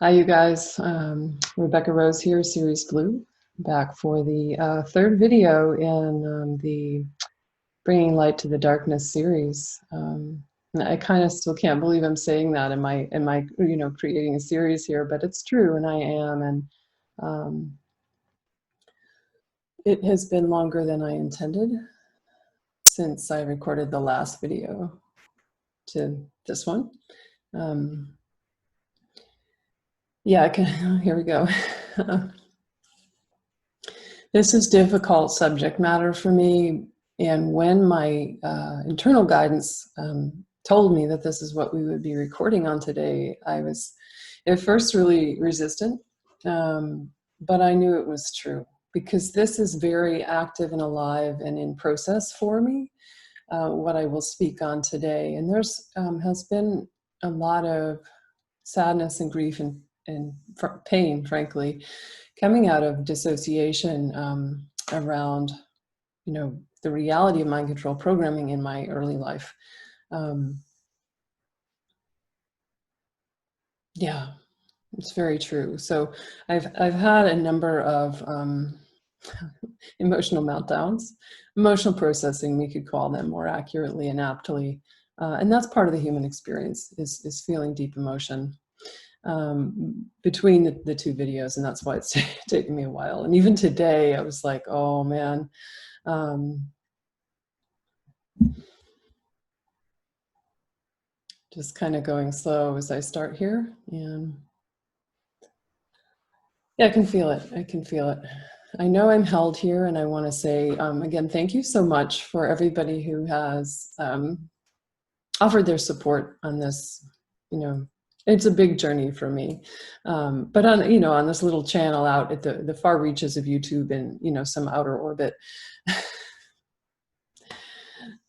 Hi, you guys. Rebecca Rose here, Series Blue, back for the third video in the Bringing Light to the Darkness series. And I kind of still can't believe I'm saying that. Am I, creating a series here? But it's true, and I am. And it has been longer than I intended since I recorded the last video to this one. Yeah, here we go. This is difficult subject matter for me, and when my internal guidance told me that this is what we would be recording on today, I was at first really resistant, but I knew it was true because this is very active and alive and in process for me, what I will speak on today. And there's has been a lot of sadness and grief and pain, frankly, coming out of dissociation around, the reality of mind control programming in my early life. Yeah, it's very true. So I've had a number of emotional meltdowns, emotional processing, we could call them more accurately and aptly. And that's part of the human experience, is feeling deep emotion. Between the two videos, and that's why it's taken me a while. And even today I was like, oh man, just kind of going slow as I start here. And yeah, I can feel it. I can feel it. I know I'm held here, and I want to say again, thank you so much for everybody who has offered their support on this. It's a big journey for me, but on this little channel out at the far reaches of YouTube and some outer orbit.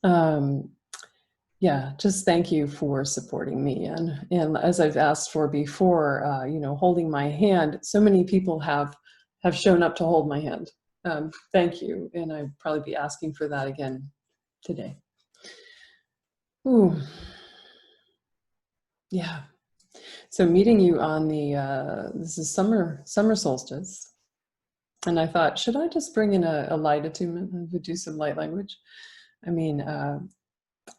Yeah, just thank you for supporting me, and as I've asked for before, holding my hand. So many people have shown up to hold my hand. Thank you, and I'd probably be asking for that again today. Ooh, yeah. So meeting you on the this is summer solstice, and I thought, should I just bring in a light attunement and do some light language? I mean,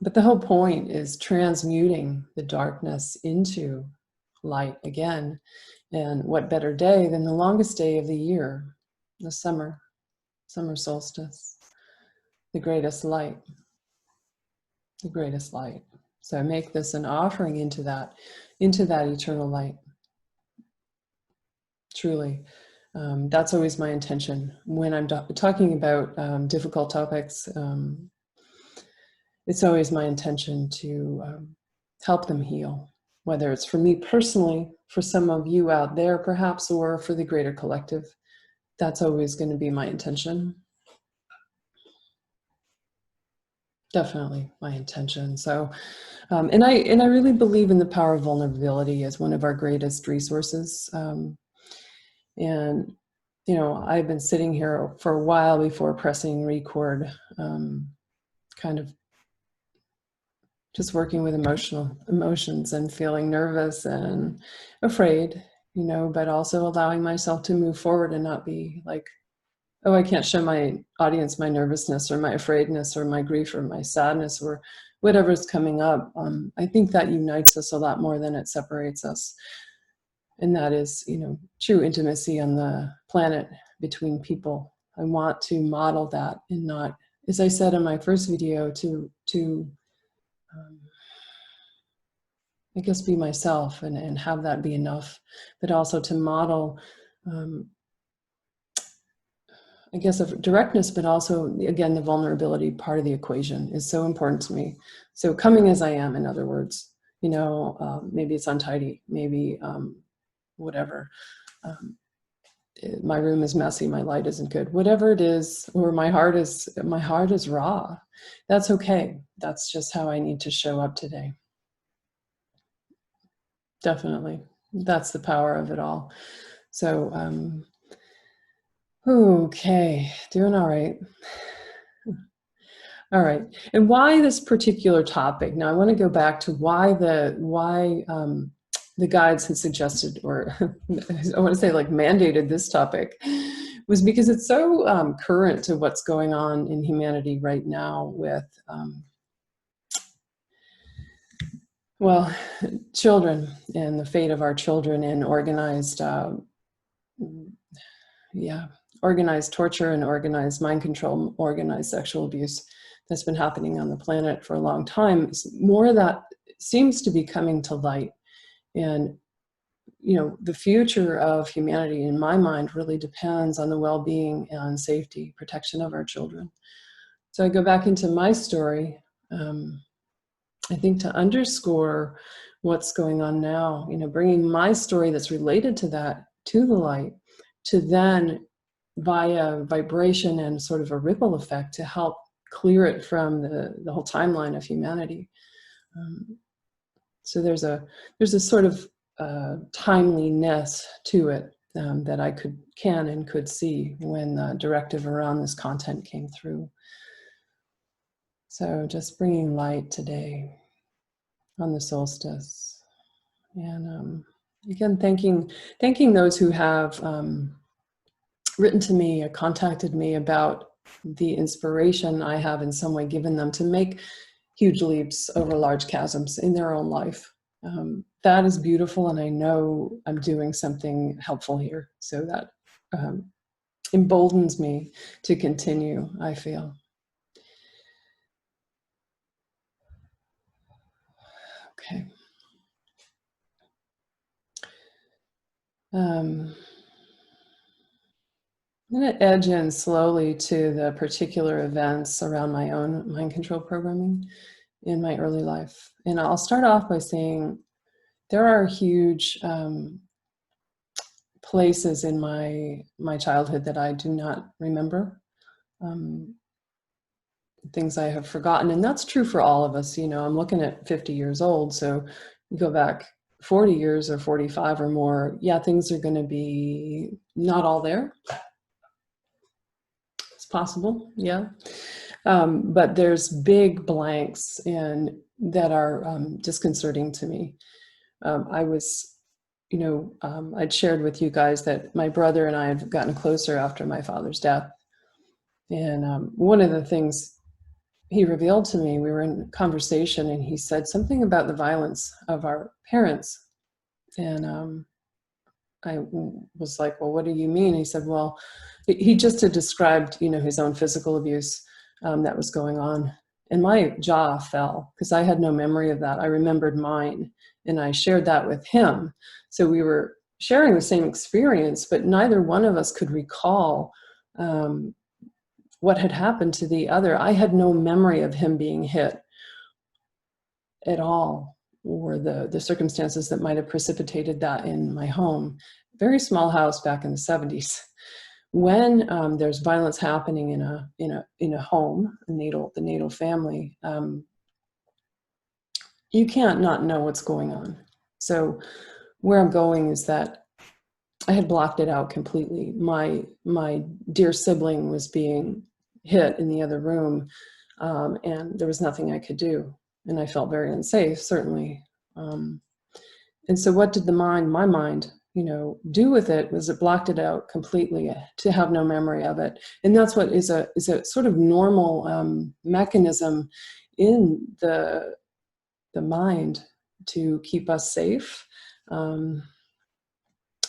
but the whole point is transmuting the darkness into light again. And what better day than the longest day of the year, the summer solstice, the greatest light, the greatest light. So I make this an offering into that eternal light. Truly. That's always my intention when I'm talking about difficult topics. It's always my intention to help them heal, whether it's for me personally, for some of you out there perhaps, or for the greater collective. That's always going to be my intention. Definitely my intention. So, and I really believe in the power of vulnerability as one of our greatest resources. And I've been sitting here for a while before pressing record, kind of just working with emotions and feeling nervous and afraid, but also allowing myself to move forward and not be like, oh, I can't show my audience my nervousness or my afraidness or my grief or my sadness or whatever's coming up. I think that unites us a lot more than it separates us. And that is, true intimacy on the planet between people. I want to model that and not, as I said in my first video, to I guess be myself and have that be enough, but also to model, I guess, of directness, but also, again, the vulnerability part of the equation is so important to me. So coming as I am, in other words, maybe it's untidy, maybe whatever. My room is messy, my light isn't good, whatever it is, or my heart is raw. That's okay. That's just how I need to show up today. Definitely. That's the power of it all. So, okay, doing all right. All right, and why this particular topic? Now I want to go back to why the the guides had suggested, or I want to say like mandated this topic, was because it's so current to what's going on in humanity right now with, well, children and the fate of our children in organized, organized torture and organized mind control, organized sexual abuse that's been happening on the planet for a long time. More of that seems to be coming to light. And, you know, the future of humanity, in my mind, really depends on the well-being and safety, protection of our children. So I go back into my story, I think to underscore what's going on now, you know, bringing my story that's related to that to the light, to then via vibration and sort of a ripple effect to help clear it from the whole timeline of humanity. So there's a sort of timeliness to it that I can and could see when the directive around this content came through. So just bringing light today on the solstice, and again thanking those who have written to me or contacted me about the inspiration I have in some way given them to make huge leaps over large chasms in their own life. That is beautiful, and I know I'm doing something helpful here. So that emboldens me to continue, I feel. Okay. I'm going to edge in slowly to the particular events around my own mind control programming in my early life. And I'll start off by saying there are huge places in my childhood that I do not remember, things I have forgotten. And that's true for all of us. You know, I'm looking at 50 years old, so you go back 40 years or 45 or more, yeah, things are going to be not all there. It's possible, yeah. But there's big blanks and that are disconcerting to me. I was, you know, I'd shared with you guys that my brother and I had gotten closer after my father's death. And one of the things he revealed to me, we were in conversation and he said something about the violence of our parents. And I was like, well, what do you mean? He said, well, he just had described, you know, his own physical abuse that was going on. And my jaw fell because I had no memory of that. I remembered mine and I shared that with him. So we were sharing the same experience, but neither one of us could recall what had happened to the other. I had no memory of him being hit at all, or the circumstances that might have precipitated that in my home. Very small house back in the 70s. When there's violence happening in a home, the natal family, you can't not know what's going on. So where I'm going is that I had blocked it out completely. My dear sibling was being hit in the other room, and there was nothing I could do. And I felt very unsafe, certainly. And so what did my mind, you know, do with it was it blocked it out completely to have no memory of it. And that's what is a sort of normal mechanism in the mind to keep us safe.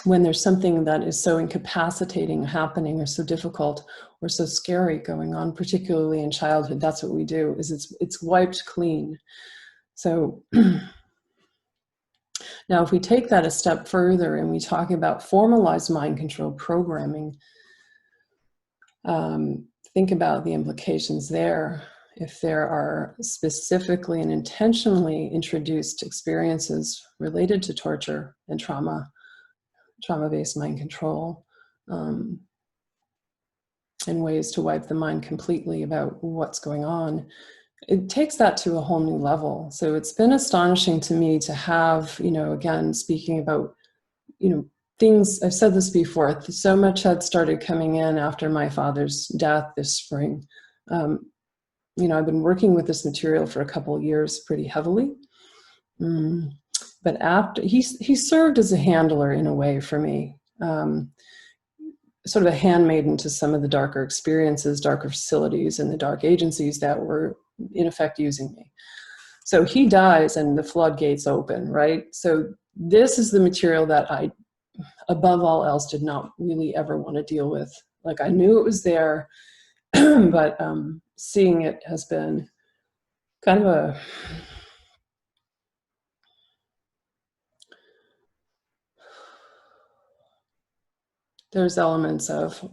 When there's something that is so incapacitating happening or so difficult or so scary going on, particularly in childhood, that's what we do, is it's wiped clean. So now if we take that a step further and we talk about formalized mind control programming, think about the implications there. If there are specifically and intentionally introduced experiences related to torture and trauma-based mind control, and ways to wipe the mind completely about what's going on, it takes that to a whole new level. So it's been astonishing to me to have, you know, again, speaking about, you know, things, I've said this before, so much had started coming in after my father's death this spring. You know, I've been working with this material for a couple of years pretty heavily. but after he served as a handler in a way for me, sort of a handmaiden to some of the darker experiences, darker facilities, and the dark agencies that were in effect using me. So he dies and the floodgates open, right? So this is the material that I, above all else, did not really ever want to deal with. Like, I knew it was there, but seeing it has been kind of there's elements of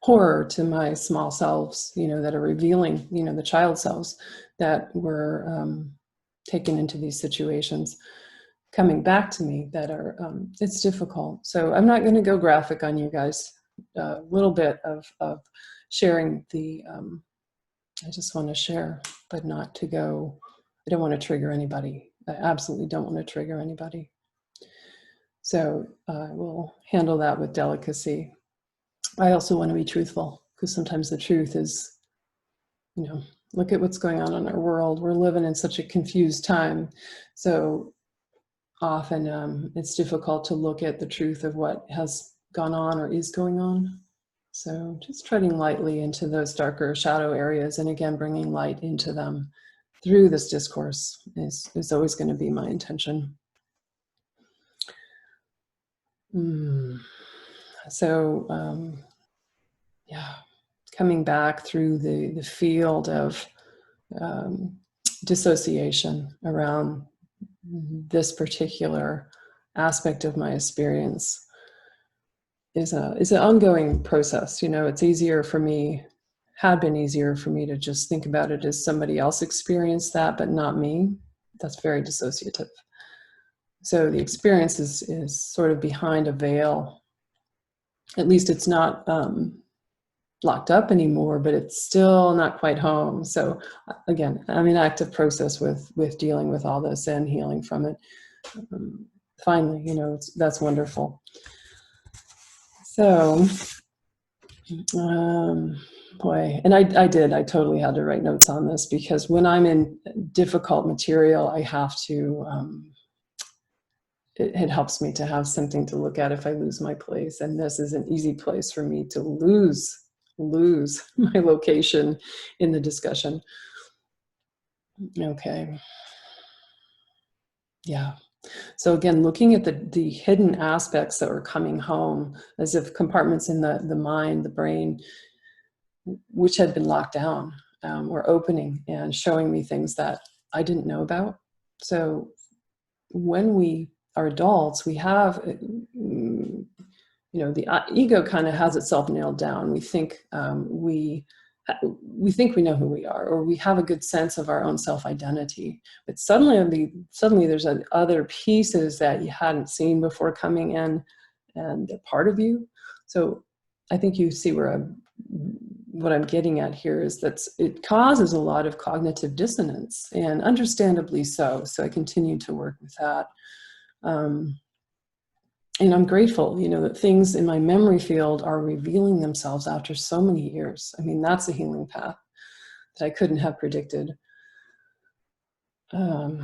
horror to my small selves, that are revealing, the child selves that were taken into these situations, coming back to me, that are, it's difficult. So I'm not going to go graphic on you guys. A little bit of sharing the, I just want to share, but not to go, I don't want to trigger anybody. I absolutely don't want to trigger anybody. So we'll handle that with delicacy. I also want to be truthful, because sometimes the truth is, look at what's going on in our world. We're living in such a confused time. So often it's difficult to look at the truth of what has gone on or is going on. So just treading lightly into those darker shadow areas, and again, bringing light into them through this discourse is always going to be my intention. So, yeah, coming back through the field of dissociation around this particular aspect of my experience is an ongoing process. It's easier for me, had been easier for me, to just think about it as somebody else experienced that, but not me. That's very dissociative. So the experience is sort of behind a veil. At least it's not locked up anymore, but it's still not quite home. So again, I'm in active process with dealing with all this and healing from it. Finally, that's wonderful. So, boy, and I totally had to write notes on this, because when I'm in difficult material, I have to, it helps me to have something to look at if I lose my place. And this is an easy place for me to lose my location in the discussion. Okay. Yeah. So again, looking at the hidden aspects that were coming home, as if compartments in the mind, the brain, which had been locked down, were opening and showing me things that I didn't know about. So when we are adults, we have, the ego kind of has itself nailed down. We think we think we know who we are, or we have a good sense of our own self-identity. But suddenly there's other pieces that you hadn't seen before coming in, and they're part of you. So I think you see what I'm getting at here is that it causes a lot of cognitive dissonance, and understandably so. So I continue to work with that. And I'm grateful, that things in my memory field are revealing themselves after so many years. I mean, that's a healing path that I couldn't have predicted. Yeah.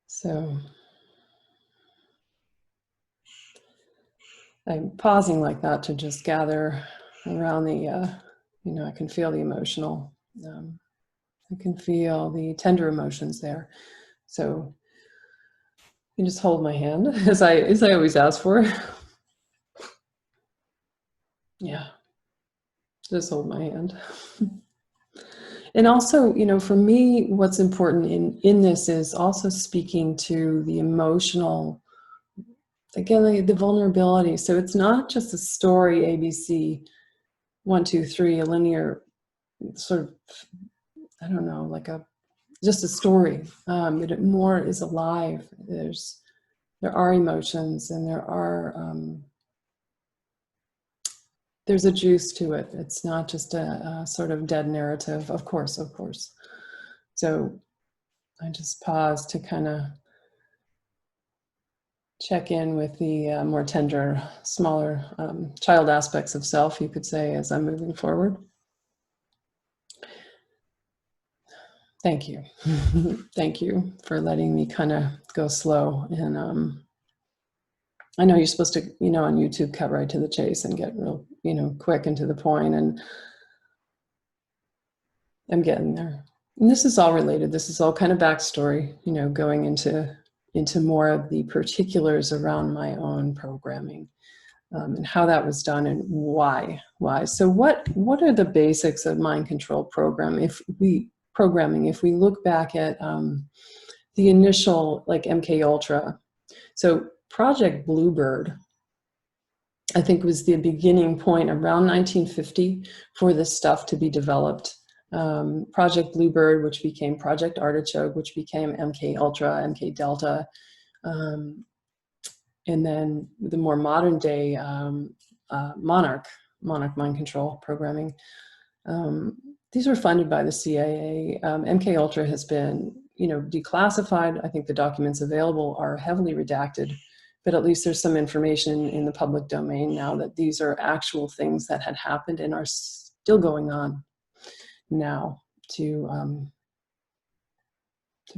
So I'm pausing like that to just gather around the, I can feel the emotional, I can feel the tender emotions there. So you can just hold my hand as I always ask for. Yeah, just hold my hand. And also, for me, what's important in this is also speaking to the emotional, again, the vulnerability. So it's not just a story, ABC, 1, 2, 3, a linear sort of, I don't know, like just a story. It more is alive. There are emotions, and there's a juice to it. It's not just a sort of dead narrative, of course. So I just pause to kind of check in with the more tender, smaller child aspects of self, you could say, as I'm moving forward. Thank you. Thank you for letting me kind of go slow. And I know you're supposed to, on YouTube, cut right to the chase and get real, quick and to the point. And I'm getting there. And this is all related. This is all kind of backstory, going into more of the particulars around my own programming, and how that was done and why. So what are the basics of mind control programming? If we look back at the initial, like MKULTRA, so Project Bluebird, I think, was the beginning point around 1950 for this stuff to be developed. Project Bluebird, which became Project Artichoke, which became MKULTRA, MK Delta, and then the more modern day Monarch mind control programming. These were funded by the CIA. MKUltra has been, declassified. I think the documents available are heavily redacted, but at least there's some information in the public domain now that these are actual things that had happened and are still going on now to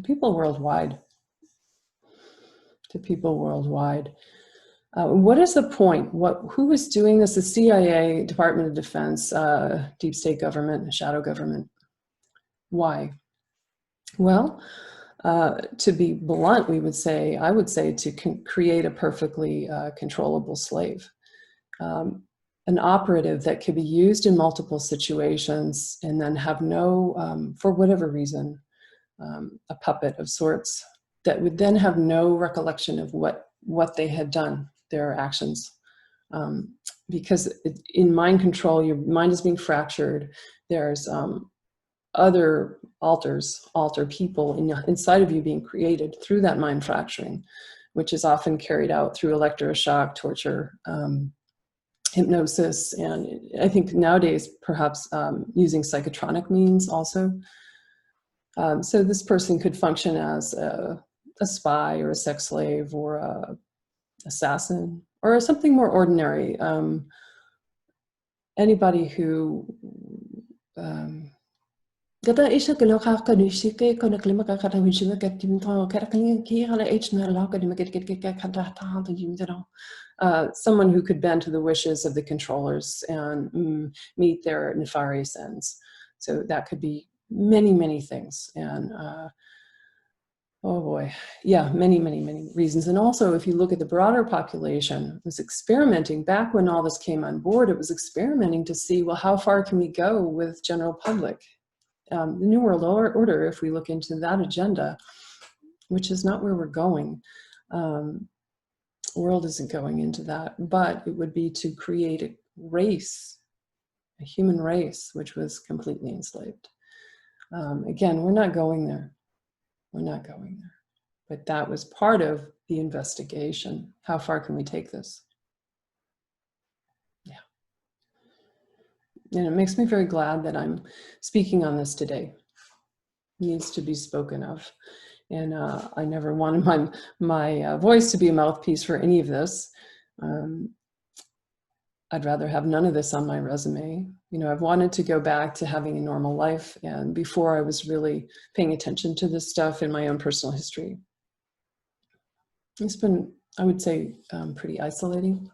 people worldwide. What is the point? Who is doing this? The CIA, Department of Defense, deep state government, shadow government. Why? Well, to be blunt, I would say to create a perfectly controllable slave, an operative that could be used in multiple situations and then have no, for whatever reason, a puppet of sorts that would then have no recollection of what they had done, their actions. Because in mind control, your mind is being fractured. There's other alter people inside of you being created through that mind fracturing, which is often carried out through electroshock, torture, hypnosis, and I think nowadays perhaps using psychotronic means also. So this person could function as a spy or a sex slave or a assassin or something more ordinary. Anybody who someone who could bend to the wishes of the controllers and meet their nefarious ends. So that could be many, many things. And oh boy, yeah, many, many, many reasons. And also, if you look at the broader population, it was experimenting back when all this came on board. It was experimenting to see, well, how far can we go with general public? The New World Order, if we look into that agenda, which is not where we're going. World isn't going into that, but it would be to create a race, a human race, which was completely enslaved. Again, we're not going there. We're not going there. But that was part of the investigation. How far can we take this? Yeah. And it makes me very glad that I'm speaking on this today. It needs to be spoken of. And I never wanted my voice to be a mouthpiece for any of this. I'd rather have none of this on my resume. I've wanted to go back to having a normal life, and before I was really paying attention to this stuff in my own personal history. It's been, I would say, pretty isolating.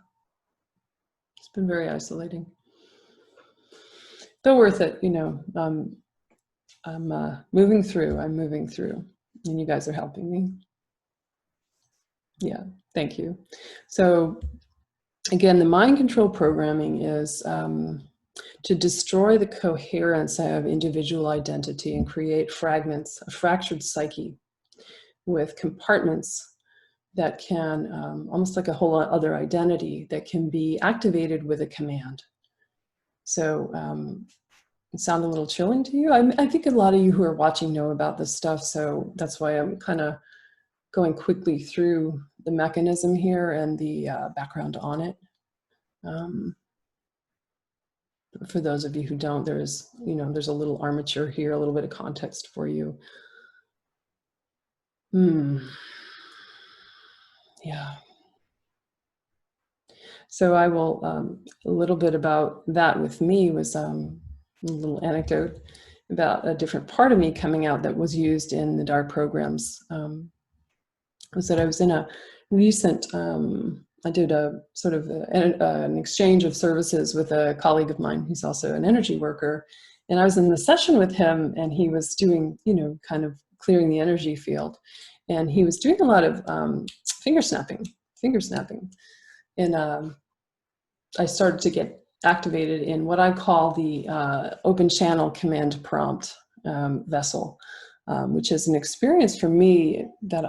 It's been very isolating. Though worth it, I'm moving through, and you guys are helping me. Yeah, thank you. So again, the mind control programming is to destroy the coherence of individual identity and create fragments, a fractured psyche with compartments that can, almost like a whole other identity that can be activated with a command. So it sound a little chilling to you? I think a lot of you who are watching know about this stuff, so that's why I'm kind of going quickly through the mechanism here and the background on it. For those of you who don't, there's a little armature here, a little bit of context for you. Yeah. So I will, a little bit about that with me was a little anecdote. about a different part of me coming out that was used in the dark programs. Was that I was in a recent, I did a sort of an exchange of services with a colleague of mine who's also an energy worker. And I was in the session with him, and he was doing, you know, kind of clearing the energy field. And he was doing a lot of finger snapping. And I started to get activated in what I call the open channel command prompt vessel, which is an experience for me that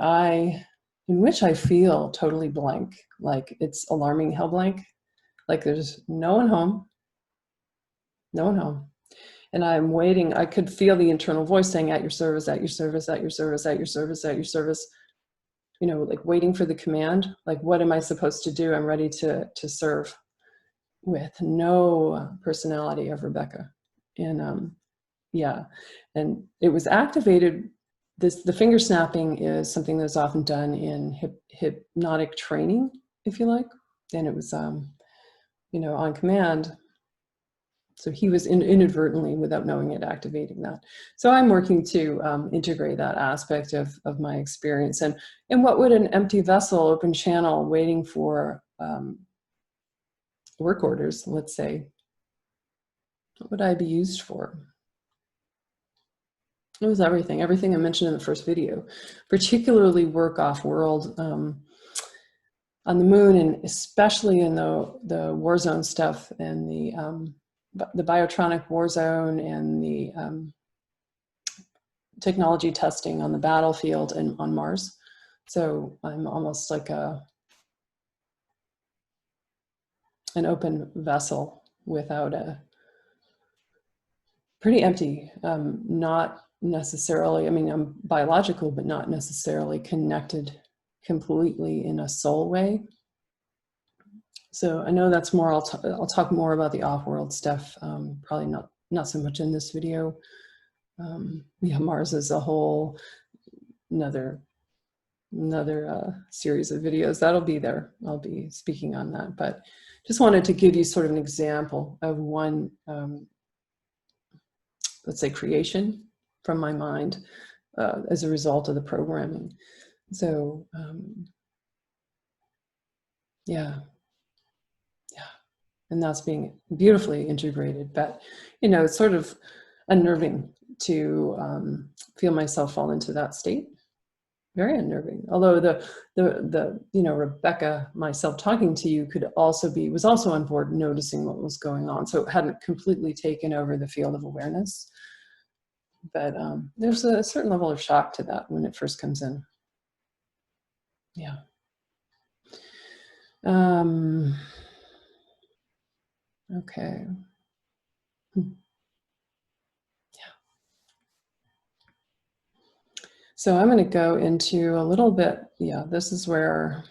in which I feel totally blank, like it's alarming hell blank, like there's no one home. And I'm waiting. I could feel the internal voice saying, at your service, at your service, at your service, at your service, at your service, you know, like waiting for the command, like, what am I supposed to do? I'm ready to serve, with no personality of Rebecca. And yeah, and it was activated. The finger snapping is something that's often done in hypnotic training, if you like. And it was, you know, on command. So he was inadvertently, without knowing it, activating that. So I'm working to integrate that aspect of my experience. And what would an empty vessel, open channel, waiting for work orders, let's say, what would I be used for? It was everything I mentioned in the first video, particularly work off-world on the moon, and especially in the war zone stuff, and the biotronic war zone, and the technology testing on the battlefield and on Mars. So I'm almost like an open vessel without pretty empty, not necessarily, I mean, I'm biological, but not necessarily connected completely in a soul way. So I know that's more, I'll talk more about the off-world stuff, probably not so much in this video. Yeah, Mars is a whole another series of videos that'll be there. I'll be speaking on that, but just wanted to give you sort of an example of one, let's say, creation from my mind as a result of the programming. So yeah, and that's being beautifully integrated. But you know, it's sort of unnerving to feel myself fall into that state. Very unnerving. Although the you know, Rebecca, myself talking to you, was also on board, noticing what was going on. So it hadn't completely taken over the field of awareness. But there's a certain level of shock to that when it first comes in. Yeah. Okay. Yeah. So I'm going to go into a little bit, yeah, this is where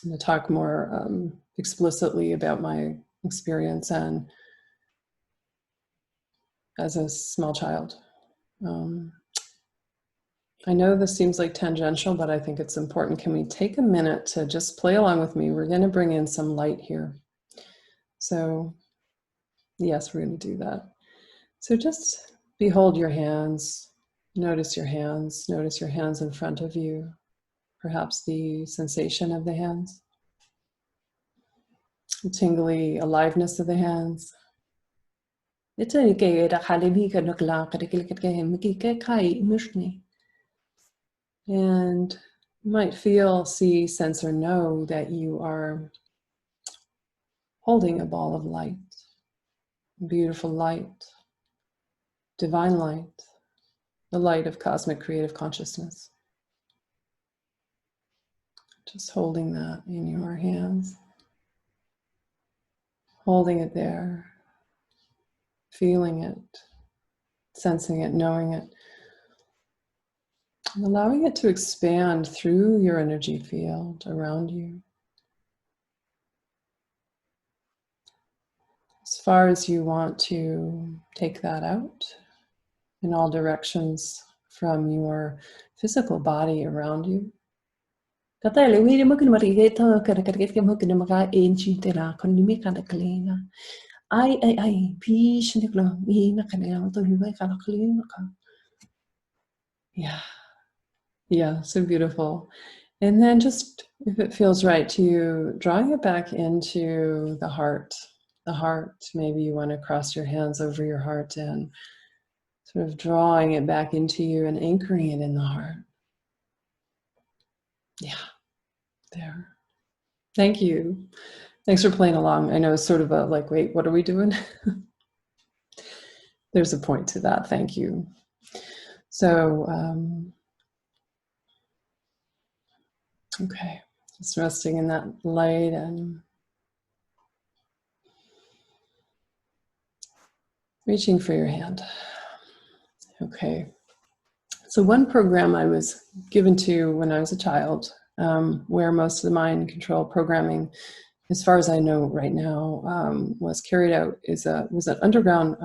I'm going to talk more explicitly about my experience and as a small child. I know this seems like tangential, but I think it's important. Can we take a minute to just play along with me? We're going to bring in some light here. So yes, we're going to do that. So just behold your hands. Notice your hands. Notice your hands in front of you. Perhaps the sensation of the hands. The tingly aliveness of the hands. And you might feel, see, sense, or know that you are holding a ball of light, beautiful light, divine light, the light of cosmic creative consciousness. Just holding that in your hands, holding it there, feeling it, sensing it, knowing it, and allowing it to expand through your energy field around you. As far as you want to take that out in all directions from your physical body around you. Yeah. Yeah, so beautiful. And then just, if it feels right to you, drawing it back into the heart. The heart, maybe you want to cross your hands over your heart and sort of drawing it back into you and anchoring it in the heart. Yeah, there. Thank you. Thanks for playing along. I know it's sort of a like, wait, what are we doing? There's a point to that. Thank you. So, okay, just resting in that light and reaching for your hand. Okay. So one program I was given to when I was a child, where most of the mind control programming, as far as I know right now, was carried out, was an underground,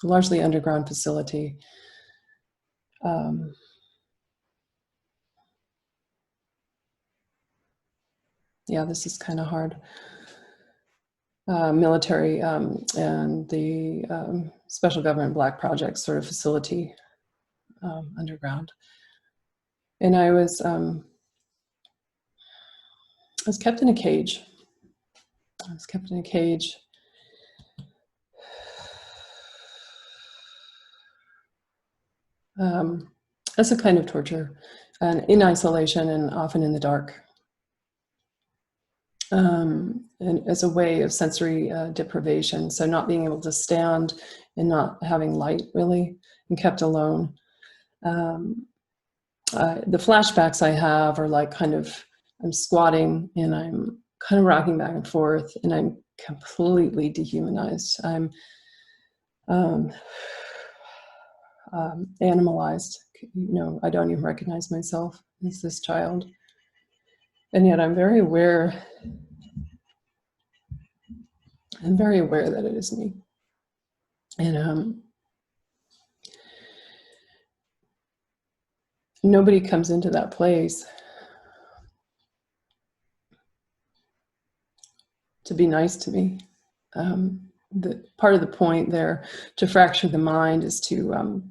largely underground facility. Yeah, this is kind of hard. Military and the special government black projects sort of facility underground. And I was kept in a cage. I was kept in a cage. As a kind of torture, and in isolation and often in the dark. And as a way of sensory deprivation, so not being able to stand and not having light really, and kept alone. The flashbacks I have are like kind of, I'm squatting and I'm kind of rocking back and forth and I'm completely dehumanized. I'm animalized. You know, I don't even recognize myself as this child. And yet I'm very aware. I'm very aware that it is me. And nobody comes into that place to be nice to me. The part of the point there to fracture the mind is to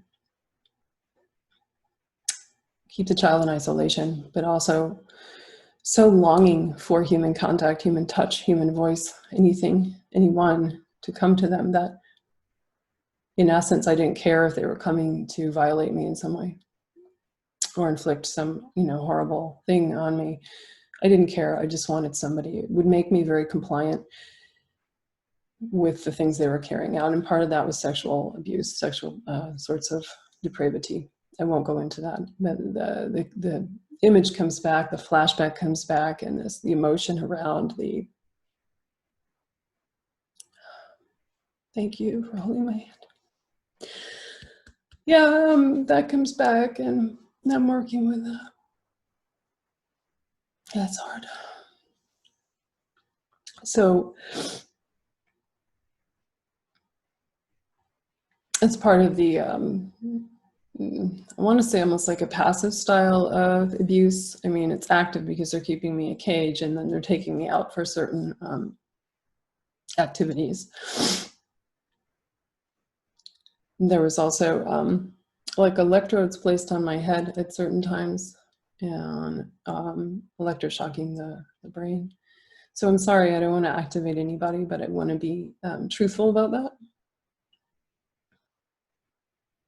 keep the child in isolation, but also so longing for human contact, human touch, human voice, anything, anyone to come to them, that in essence, I didn't care if they were coming to violate me in some way or inflict some, horrible thing on me. I didn't care. I just wanted somebody. It would make me very compliant with the things they were carrying out. And part of that was sexual abuse, sexual sorts of depravity. I won't go into that. But the image comes back, the flashback comes back, and the emotion around the, thank you for holding my hand. Yeah, that comes back, and I'm working with that. That's hard. So it's part of the, I want to say almost like a passive style of abuse. I mean, it's active because they're keeping me in a cage and then they're taking me out for certain activities. There was also like electrodes placed on my head at certain times and electroshocking the brain. So I'm sorry, I don't want to activate anybody, but I want to be truthful about that.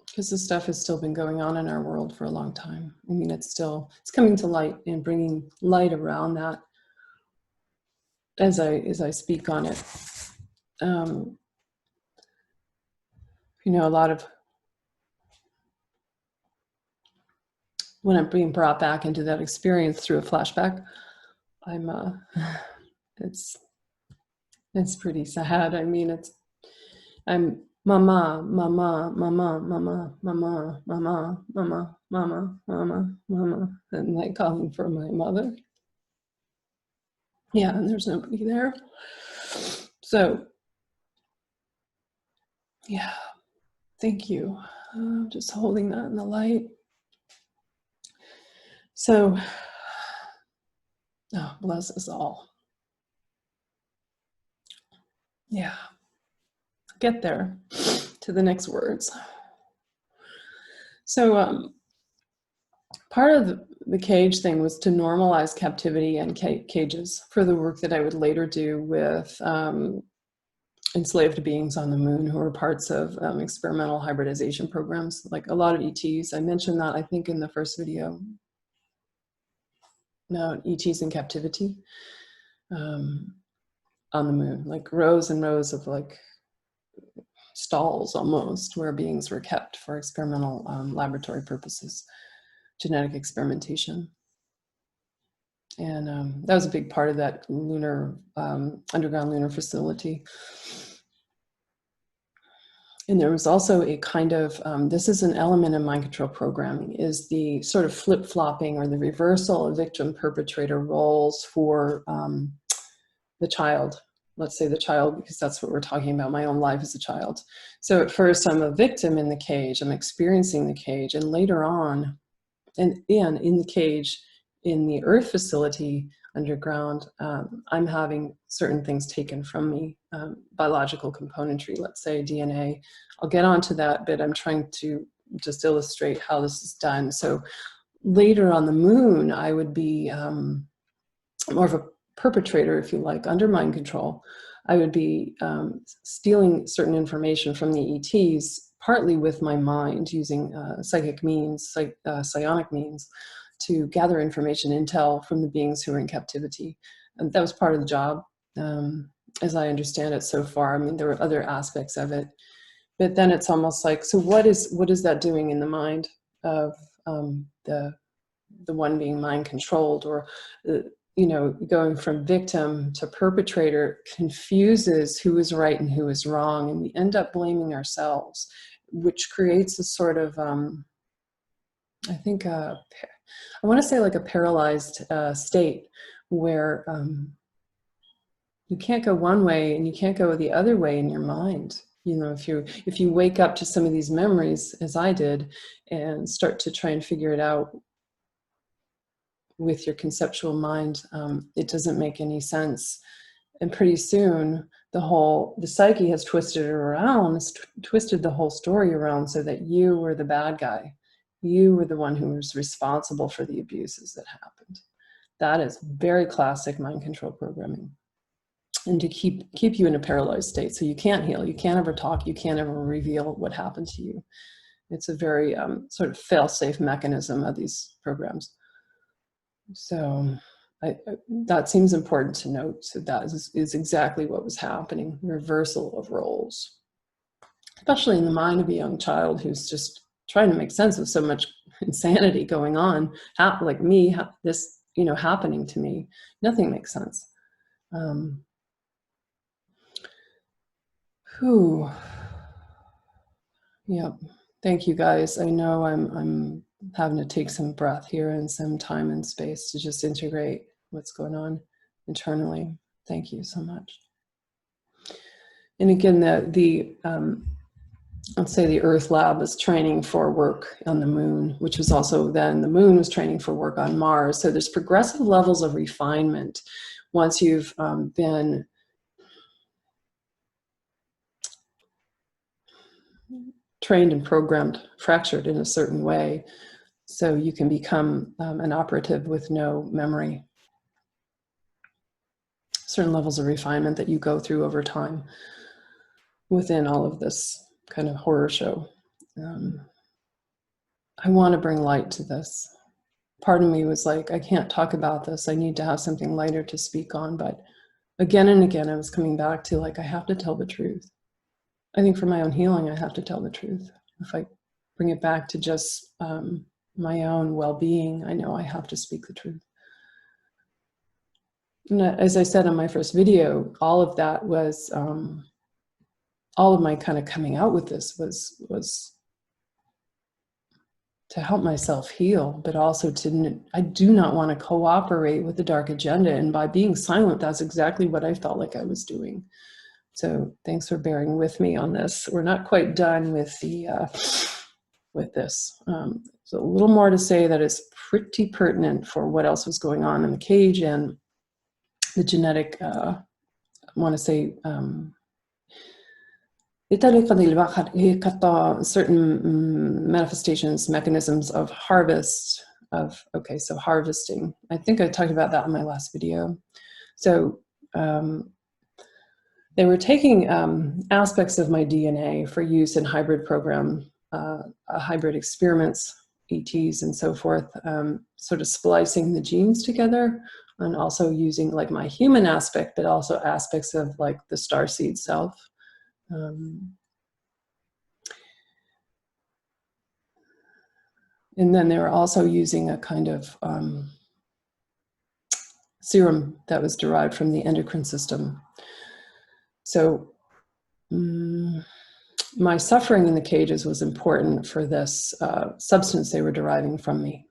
Because this stuff has still been going on in our world for a long time. I mean, it's coming to light and bringing light around that as I speak on it. A lot of, when I'm being brought back into that experience through a flashback, it's pretty sad. I mean, I'm mama, mama, mama, mama, mama, mama, mama, mama, mama, mama, and like calling for my mother. Yeah, and there's nobody there. So, yeah, thank you. Just holding that in the light. So, bless us all. Yeah, get there to the next words. So part of the cage thing was to normalize captivity and cages for the work that I would later do with enslaved beings on the moon who are parts of experimental hybridization programs, like a lot of ETs. I mentioned that, I think, in the first video. No, ETs in captivity on the moon, like rows and rows of like stalls almost, where beings were kept for experimental laboratory purposes, genetic experimentation. And that was a big part of that lunar, underground lunar facility. And there was also a kind of, this is an element of mind control programming, is the sort of flip-flopping or the reversal of victim-perpetrator roles for the child. Let's say the child, because that's what we're talking about, my own life as a child. So at first I'm a victim in the cage, I'm experiencing the cage, and later on, and in the cage, in the Earth facility underground, I'm having certain things taken from me, biological componentry, let's say DNA. I'll get onto that, but I'm trying to just illustrate how this is done. So later on the moon, I would be more of a perpetrator, if you like, under mind control. I would be stealing certain information from the ETs, partly with my mind, using psychic means, psionic means, to gather information, intel from the beings who are in captivity. And that was part of the job, as I understand it so far. I mean, there were other aspects of it, but then it's almost like, so what is that doing in the mind of the one being mind controlled, or you know, going from victim to perpetrator confuses who is right and who is wrong, and we end up blaming ourselves, which creates a sort of I think I want to say like a paralyzed state where you can't go one way and you can't go the other way in your mind. You know, if you wake up to some of these memories, as I did, and start to try and figure it out with your conceptual mind, it doesn't make any sense. And pretty soon, the psyche has twisted it around, twisted the whole story around so that you were the bad guy. You were the one who was responsible for the abuses that happened. That is very classic mind control programming. And to keep you in a paralyzed state. So you can't heal, you can't ever talk, you can't ever reveal what happened to you. It's a very sort of fail-safe mechanism of these programs. So that seems important to note. So that is exactly what was happening, reversal of roles. Especially in the mind of a young child who's just trying to make sense of so much insanity going on, like me, this, you know, happening to me. Nothing makes sense. Yep. Thank you, guys. I know I'm having to take some breath here and some time and space to just integrate what's going on internally. Thank you so much. And again, let's say the Earth lab was training for work on the moon, which was also then the moon was training for work on Mars. So there's progressive levels of refinement once you've been trained and programmed, fractured in a certain way, so you can become an operative with no memory. Certain levels of refinement that you go through over time within all of this kind of horror show. I want to bring light to this. Part of me was like, I can't talk about this. I need to have something lighter to speak on. But again and again, I was coming back to like, I have to tell the truth. I think for my own healing, I have to tell the truth. If I bring it back to just my own well-being, I know I have to speak the truth. And as I said in my first video, all of that was, all of my kind of coming out with this was to help myself heal, but also I do not want to cooperate with the dark agenda. And by being silent, that's exactly what I felt like I was doing. So thanks for bearing with me on this. We're not quite done with with this. So a little more to say that is pretty pertinent for what else was going on in the cage and the genetic, I want to say, لطريقة البحر هي certain manifestations, mechanisms of harvest, okay, so harvesting. I think I talked about that in my last video. So they were taking aspects of my DNA for use in hybrid program, hybrid experiments, ETs and so forth, sort of splicing the genes together and also using like my human aspect, but also aspects of like the starseed self. And then they were also using a kind of serum that was derived from the endocrine system. So my suffering in the cages was important for this substance they were deriving from me.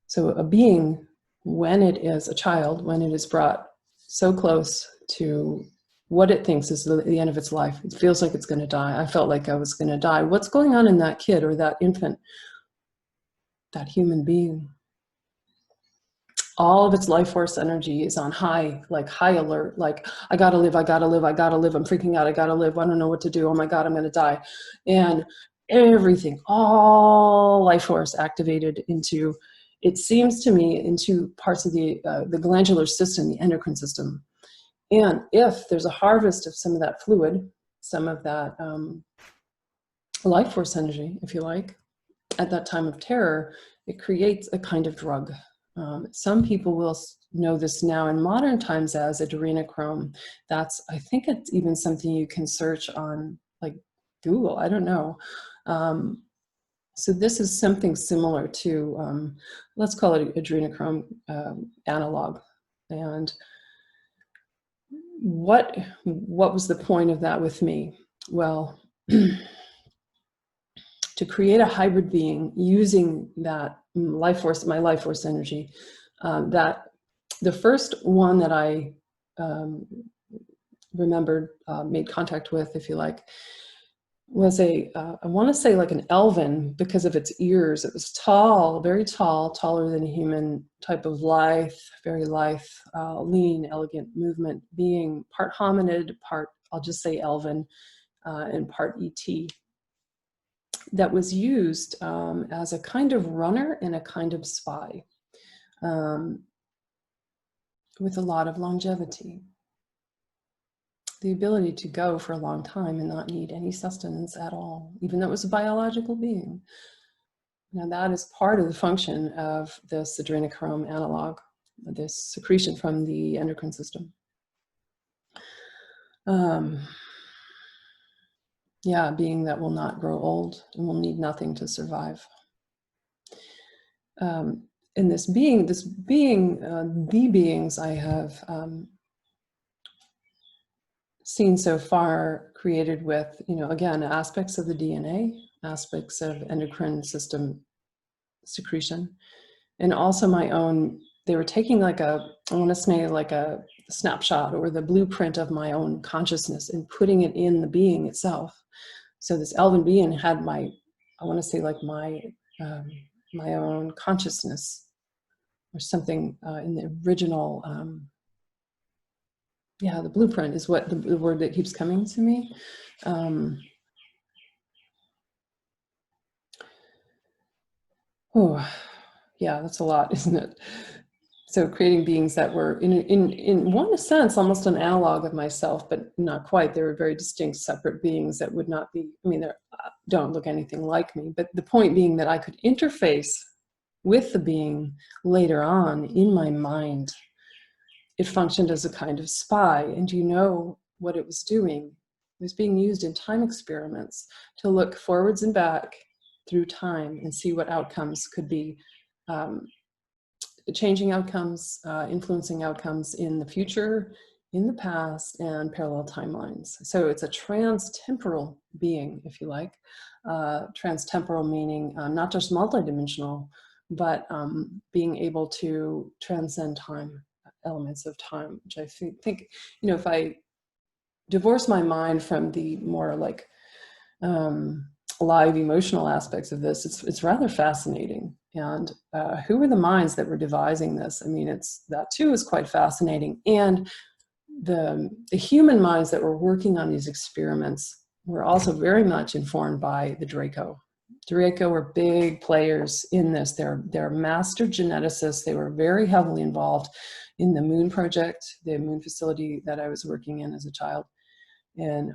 So a being, when it is a child, when it is brought so close to what it thinks is the end of its life, it feels like it's going to die. I felt like I was going to die. What's going on in that kid or that infant, that human being? All of its life force energy is on high, like high alert, like I gotta live, I gotta live, I gotta live, I'm freaking out, I gotta live, I don't know what to do, oh my God, I'm gonna die. And everything, all life force activated into, it seems to me, into parts of the glandular system, the endocrine system. And if there's a harvest of some of that fluid, some of that life force energy, if you like, at that time of terror, it creates a kind of drug. Some people will know this now in modern times as adrenochrome. That's, I think it's even something you can search on like Google, I don't know. So this is something similar to, let's call it adrenochrome analog. And what was the point of that with me? Well, to create a hybrid being using that life force, my life force energy, that the first one that I remembered, made contact with, if you like, was I want to say like an elven because of its ears. It was tall, very tall, taller than a human, type of lithe, very lithe, lean, elegant movement being, part hominid, part, I'll just say elven, and part ET. That was used as a kind of runner and a kind of spy, with a lot of longevity. The ability to go for a long time and not need any sustenance at all, even though it was a biological being. Now that is part of the function of this adrenochrome analog, this secretion from the endocrine system. Yeah, a being that will not grow old and will need nothing to survive. And the beings I have seen so far created with, again, aspects of the DNA, aspects of endocrine system secretion, and also my own, they were taking like I want to say like a snapshot or the blueprint of my own consciousness and putting it in the being itself. So this elven being had I want to say like my own consciousness or something in the original, yeah, the blueprint is what the word that keeps coming to me. Oh, yeah, that's a lot, isn't it? So creating beings that were in one sense almost an analog of myself, but not quite. They were very distinct, separate beings that would not be, I mean, they don't look anything like me, but the point being that I could interface with the being later on in my mind. It functioned as a kind of spy, and what it was doing? It was being used in time experiments to look forwards and back through time and see what outcomes could be, changing outcomes, influencing outcomes in the future, in the past, and parallel timelines. So it's a trans-temporal being, if you like. Trans-temporal meaning not just multidimensional, but being able to transcend time, elements of time, which I think, if I divorce my mind from the more like live emotional aspects of this, it's rather fascinating. And who were the minds that were devising this? I mean, that too is quite fascinating. And the human minds that were working on these experiments were also very much informed by the Draco. Draco were big players in this. They're master geneticists. They were very heavily involved in the Moon project, the Moon facility that I was working in as a child, and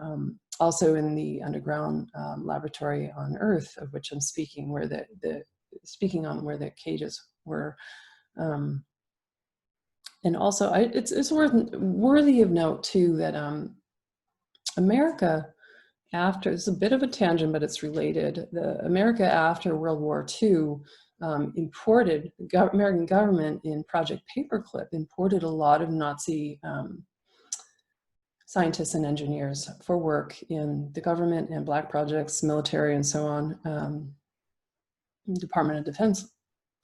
also in the underground laboratory on Earth, of which I'm speaking, where where the cages were. And also, it's worthy of note too that America, after, it's a bit of a tangent, but it's related. America after World War II imported, the American government in Project Paperclip imported a lot of Nazi scientists and engineers for work in the government and black projects, military and so on, Department of Defense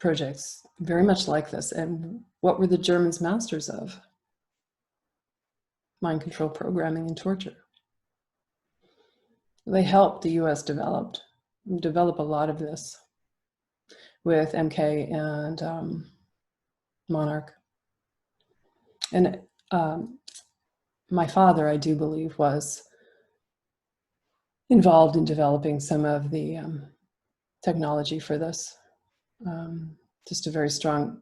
projects, very much like this. And what were the Germans masters of? Mind control programming and torture. They helped the US develop a lot of this with MK and Monarch. And my father, I do believe, was involved in developing some of the technology for this. Just a very strong.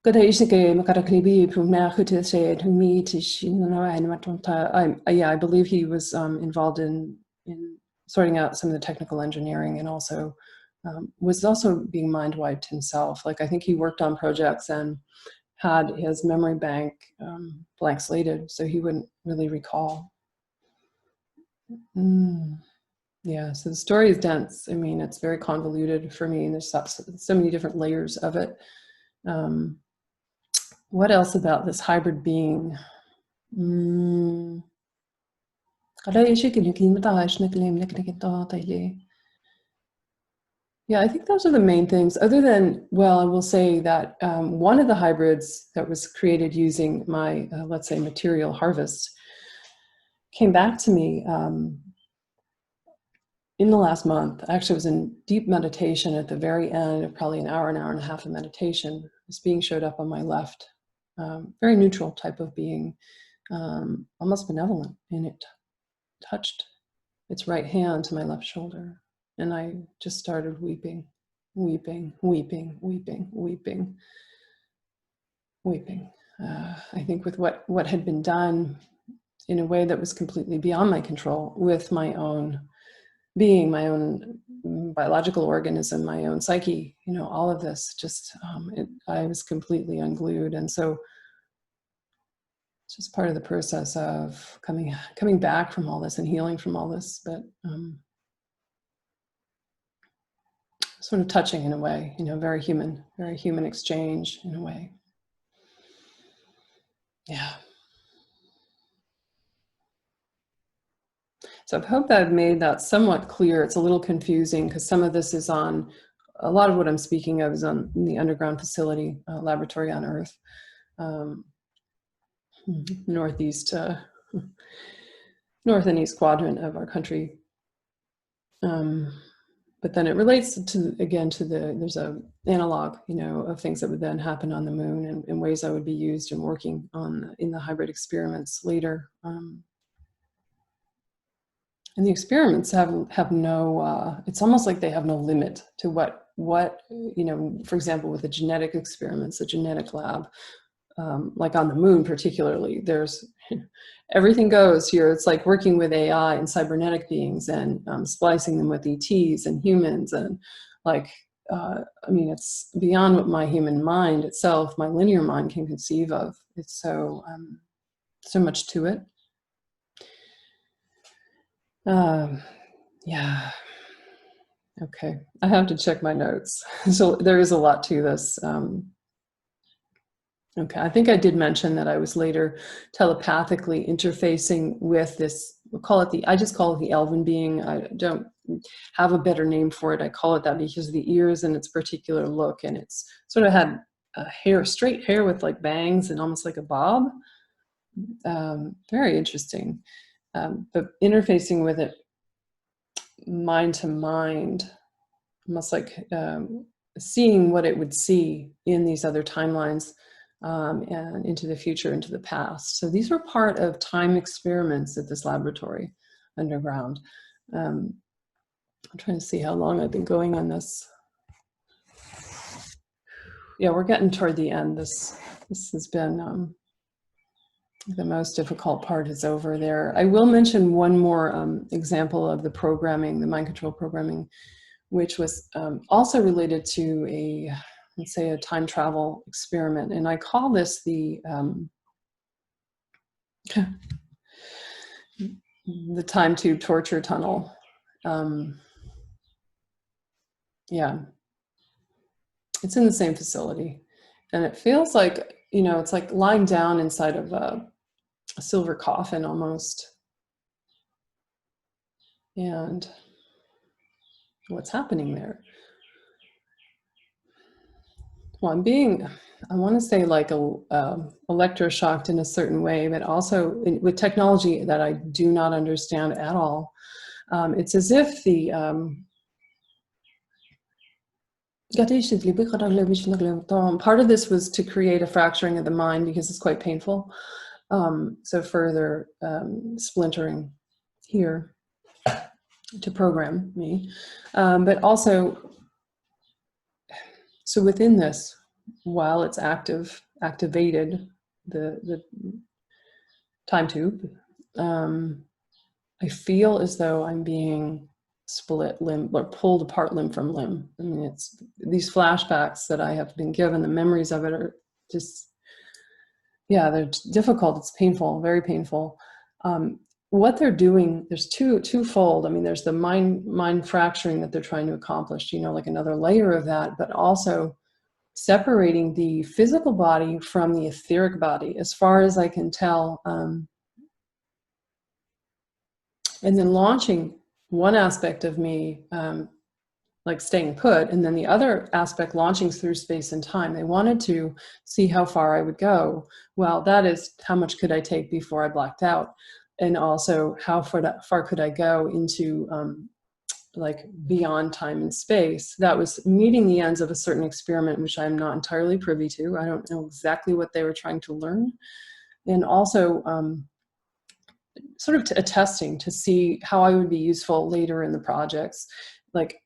Yeah, I believe he was involved in sorting out some of the technical engineering, and also was also being mind wiped himself. Like, I think he worked on projects and had his memory bank blank slated, so he wouldn't really recall. Yeah, so the story is dense. I mean, it's very convoluted for me, and there's so many different layers of it. What else about this hybrid being? Yeah, I think those are the main things. Other than, well, I will say that one of the hybrids that was created using my, let's say, material harvest came back to me in the last month. Actually, I was in deep meditation at the very end of probably an hour and a half of meditation. This being showed up on my left, very neutral type of being, almost benevolent, and it touched its right hand to my left shoulder. And I just started weeping, weeping, weeping, weeping, weeping, weeping. I think with what had been done in a way that was completely beyond my control, with my own being, my own biological organism, my own psyche, you know, all of this, just, I was completely unglued. And so it's just part of the process of coming back from all this and healing from all this, but sort of touching in a way, you know, very human exchange in a way. Yeah. So I hope I've made that somewhat clear. It's a little confusing because some of this is on, a lot of what I'm speaking of is on the underground facility, laboratory on Earth, northeast, north and east quadrant of our country. But then it relates to, again, to there's a analog, you know, of things that would then happen on the moon, and ways I would be used in working on in the hybrid experiments later. And the experiments have no, it's almost like they have no limit to what, you know, for example, with the genetic experiments, the genetic lab, like on the moon particularly, there's everything goes here. It's like working with AI and cybernetic beings and splicing them with ETs and humans, and like, I mean, it's beyond what my human mind itself, my linear mind, can conceive of. It's so much to it. Yeah. Okay, I have to check my notes. So there is a lot to this. Okay, I think I did mention that I was later telepathically interfacing with this, I just call it the elven being. I don't have a better name for it. I call it that because of the ears and its particular look, and it's sort of had straight hair with like bangs and almost like a bob. Very interesting. But interfacing with it mind to mind, almost like seeing what it would see in these other timelines, and into the future, into the past. So these were part of time experiments at this laboratory. underground. I'm trying to see how long I've been going on this. Yeah, we're getting toward the end. This has been the most difficult part is over there. I will mention one more example of the programming, the mind control programming, which was also related to a, let's say, a time travel experiment. And I call this the time tube torture tunnel. Yeah, it's in the same facility. And it feels like, you know, it's like lying down inside of a silver coffin almost. And what's happening there? Well, I'm being, I want to say like electroshocked in a certain way, but also with technology that I do not understand at all. It's as if the part of this was to create a fracturing of the mind because it's quite painful. So further splintering here to program me, but also, so within this, while it's activated, the time tube, I feel as though I'm being split limb or pulled apart limb from limb. I mean, it's these flashbacks that I have been given, the memories of it are just, yeah, they're difficult. It's painful, very painful. What they're doing, there's twofold. I mean, there's the mind fracturing that they're trying to accomplish, you know, like another layer of that, but also separating the physical body from the etheric body, as far as I can tell, and then launching one aspect of me, like staying put, and then the other aspect launching through space and time. They wanted to see how far I would go. Well, that is, how much could I take before I blacked out? And also, how far could I go into like beyond time and space? That was meeting the ends of a certain experiment, which I'm not entirely privy to. I don't know exactly what they were trying to learn. And also sort of attesting to see how I would be useful later in the projects, like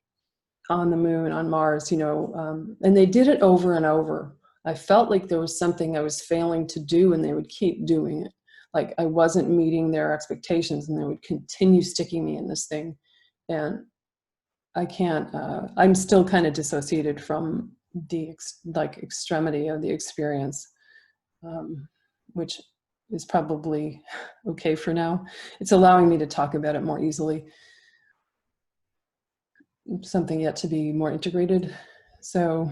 on the moon, on Mars, you know, and they did it over and over. I felt like there was something I was failing to do and they would keep doing it. Like I wasn't meeting their expectations and they would continue sticking me in this thing. And I can't, I'm still kind of dissociated from the extremity of the experience, which is probably okay for now. It's allowing me to talk about it more easily. Something yet to be more integrated. So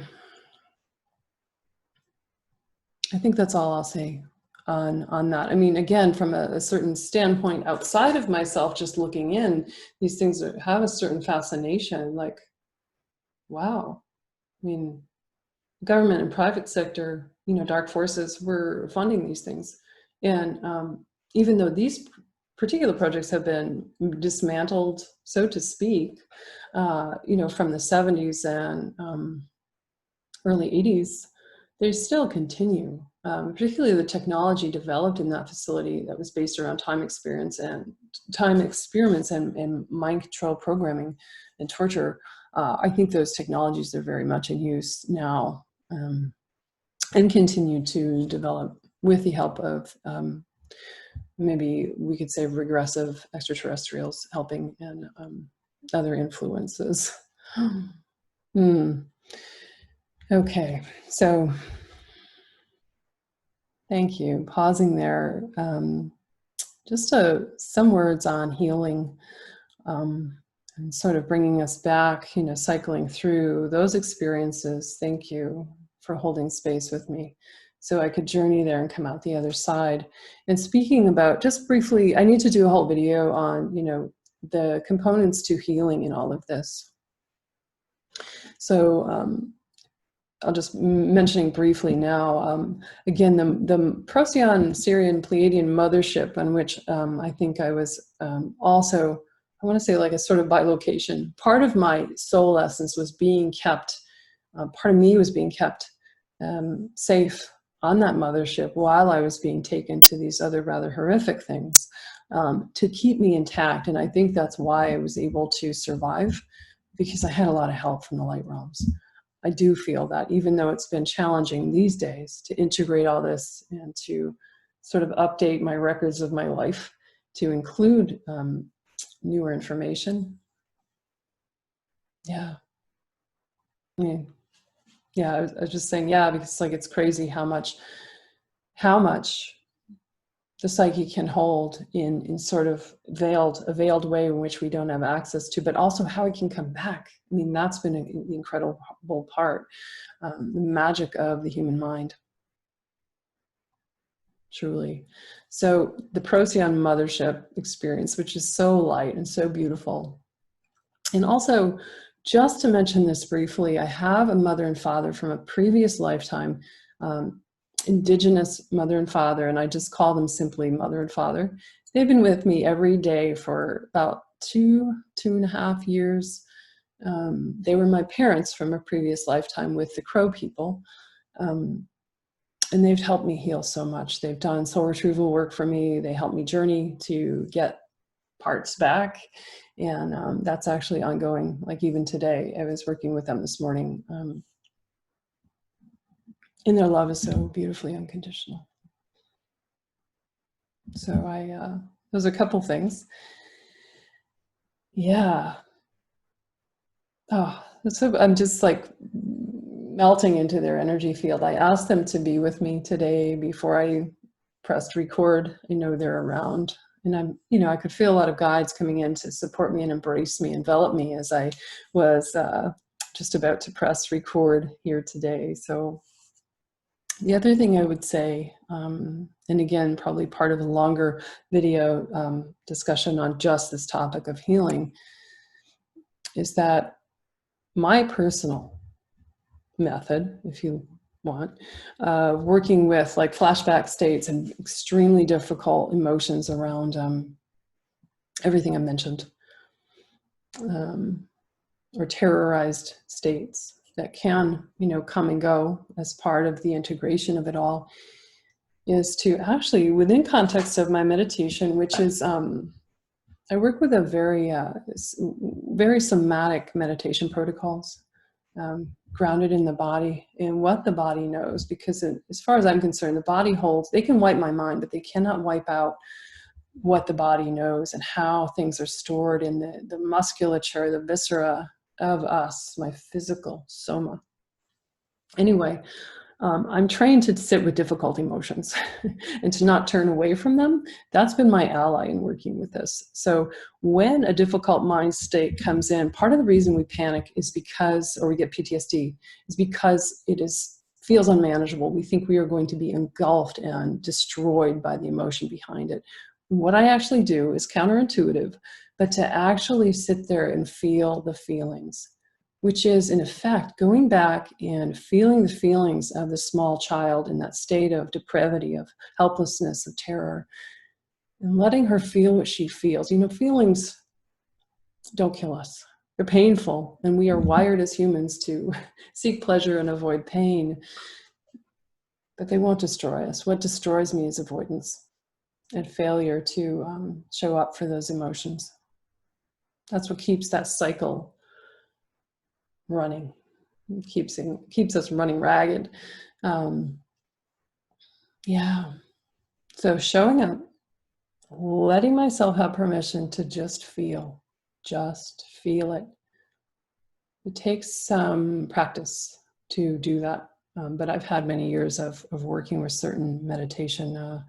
I think that's all I'll say on that. I mean, again, from a certain standpoint outside of myself, just looking in, these things have a certain fascination, like, wow. I mean, government and private sector, you know, dark forces were funding these things. And even though these particular projects have been dismantled, so to speak, you know, from the 70s and early 80s, they still continue, particularly the technology developed in that facility that was based around time experiments and mind control programming and torture. I think those technologies are very much in use now, and continue to develop with the help of maybe we could say regressive extraterrestrials helping and other influences. Okay, so thank you. Pausing there. Just some words on healing, and sort of bringing us back, you know, cycling through those experiences. Thank you for holding space with me so I could journey there and come out the other side. And speaking about, just briefly, I need to do a whole video on, you know, the components to healing in all of this. So I'll just mentioning briefly now, again, the Procyon, Syrian, Pleiadian mothership on which I think I was also, I want to say like a sort of bilocation. Part of my soul essence was being kept, part of me was being kept safe on that mothership while I was being taken to these other rather horrific things. to keep me intact. And I think that's why I was able to survive, because I had a lot of help from the light realms. I do feel that even though it's been challenging these days to integrate all this and to sort of update my records of my life to include newer information. Yeah. I mean, yeah, I was just saying, yeah, because like it's crazy how much the psyche can hold in sort of a veiled way in which we don't have access to, but also how it can come back. I mean, that's been the incredible part, the magic of the human mind, truly. So the Procyon mothership experience, which is so light and so beautiful. And also, just to mention this briefly, I have a mother and father from a previous lifetime, Indigenous mother and father, and I just call them simply mother and father. They've been with me every day for about 2.5 years. They were my parents from a previous lifetime with the Crow people. And they've helped me heal so much. They've done soul retrieval work for me. They helped me journey to get parts back. And that's actually ongoing. Like even today, I was working with them this morning. And their love is so beautifully unconditional. So those are a couple things. Yeah. Oh, so I'm just like melting into their energy field. I asked them to be with me today before I pressed record. I know they're around, and I could feel a lot of guides coming in to support me and embrace me, envelop me as I was just about to press record here today. So the other thing I would say, and again, probably part of a longer video discussion on just this topic of healing, is that my personal method, if you want, working with like flashback states and extremely difficult emotions around everything I mentioned, or terrorized states that can, come and go as part of the integration of it all, is to actually, within context of my meditation, which is, I work with a very somatic meditation protocols, grounded in the body and what the body knows, because as far as I'm concerned, the body holds, they can wipe my mind, but they cannot wipe out what the body knows and how things are stored in the musculature, the viscera of us, my physical soma. Anyway, I'm trained to sit with difficult emotions and to not turn away from them. That's been my ally in working with this. So when a difficult mind state comes in, part of the reason we panic is because, or we get PTSD, is because it feels unmanageable. We think we are going to be engulfed and destroyed by the emotion behind it. What I actually do is counterintuitive, but to actually sit there and feel the feelings, which is in effect going back and feeling the feelings of the small child in that state of depravity, of helplessness, of terror, and letting her feel what she feels. Feelings don't kill us. They're painful, and we are wired as humans to seek pleasure and avoid pain, but they won't destroy us. What destroys me is avoidance and failure to show up for those emotions. That's what keeps that cycle running. It keeps us running ragged. Yeah. So showing up, letting myself have permission to just feel it. It takes some practice to do that. But I've had many years of working with certain meditation,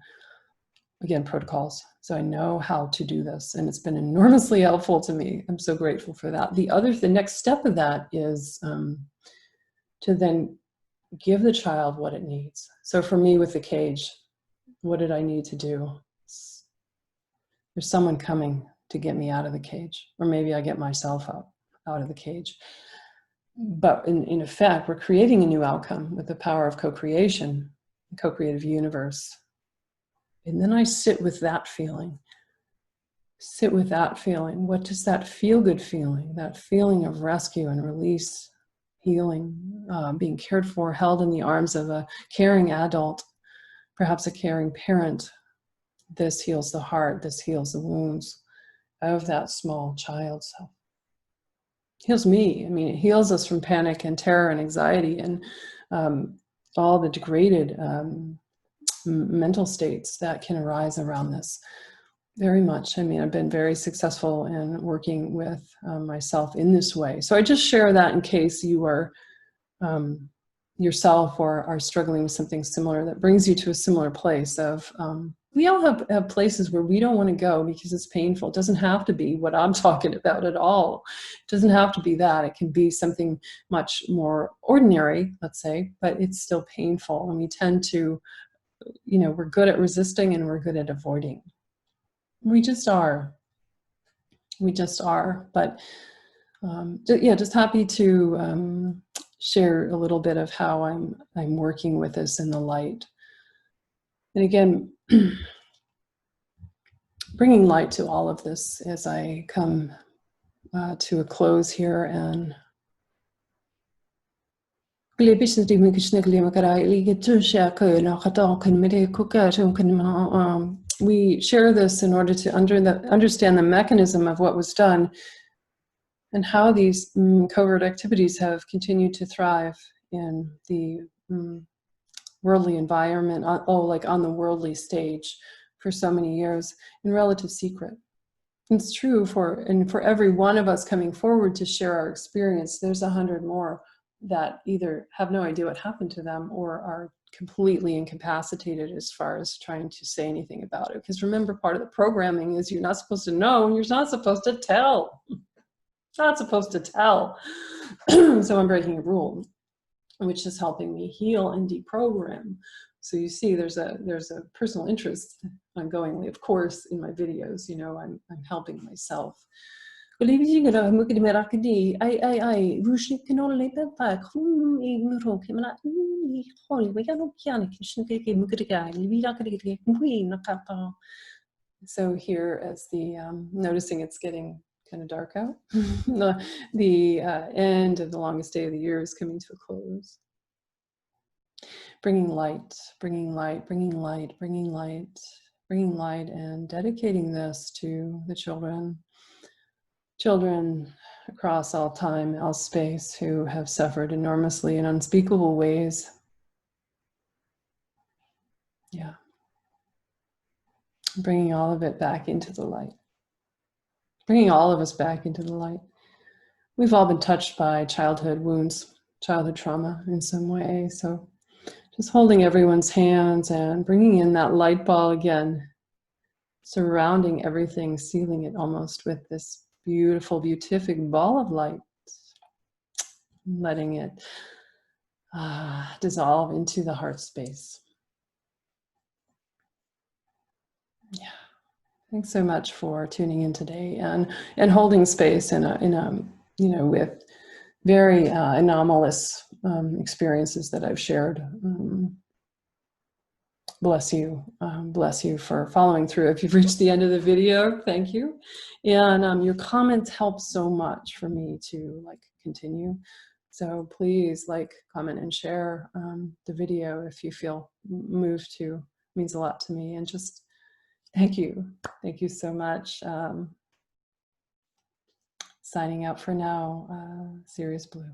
again, protocols. So I know how to do this, and it's been enormously helpful to me. I'm so grateful for that. The next step of that is to then give the child what it needs. So for me with the cage, what did I need to do? There's someone coming to get me out of the cage, or maybe I get myself out of the cage. But in effect, we're creating a new outcome with the power of co-creation, co-creative universe. And then I sit with that feeling. Sit with that feeling. What does that feel-good feeling, that feeling of rescue and release, healing, being cared for, held in the arms of a caring adult, perhaps a caring parent, this heals the heart, this heals the wounds of that small child self. Heals me. I mean, it heals us from panic and terror and anxiety and all the degraded mental states that can arise around this. Very much. I mean, I've been very successful in working with myself in this way. So I just share that in case you are yourself or are struggling with something similar that brings you to a similar place of, we all have places where we don't want to go because it's painful. It doesn't have to be what I'm talking about at all. It doesn't have to be that. It can be something much more ordinary, let's say, but it's still painful. And we tend to, you know, we're good at resisting and we're good at avoiding. We just are. We just are. But yeah, just happy to share a little bit of how I'm working with this in the light. And again, bringing light to all of this as I come to a close here. And we share this in order to understand the mechanism of what was done and how these covert activities have continued to thrive in the worldly environment, like on the worldly stage for so many years in relative secret. It's true for every one of us coming forward to share our experience, there's 100 more that either have no idea what happened to them or are completely incapacitated as far as trying to say anything about it. Because remember, part of the programming is you're not supposed to know, and you're not supposed to tell. Not supposed to tell. So I'm breaking a rule, which is helping me heal and deprogram. So you see, there's a personal interest ongoingly, of course, in my videos. You know, I'm helping myself. So here, as the noticing it's getting kind of dark out, the end of the longest day of the year is coming to a close. Bringing light, bringing light, bringing light, bringing light, bringing light, and dedicating this to the children across all time, all space, who have suffered enormously in unspeakable ways. Yeah. Bringing all of it back into the light. Bringing all of us back into the light. We've all been touched by childhood wounds, childhood trauma in some way. So just holding everyone's hands and bringing in that light ball again, surrounding everything, sealing it almost with this beautiful, beatific ball of light, letting it dissolve into the heart space. Yeah. Thanks so much for tuning in today and holding space in a you know, with very anomalous experiences that I've shared. Bless you for following through. If you've reached the end of the video, thank you. And your comments help so much for me to continue. So please comment, and share the video if you feel moved to. It means a lot to me. And just thank you so much. Signing out for now, Sirius Blue.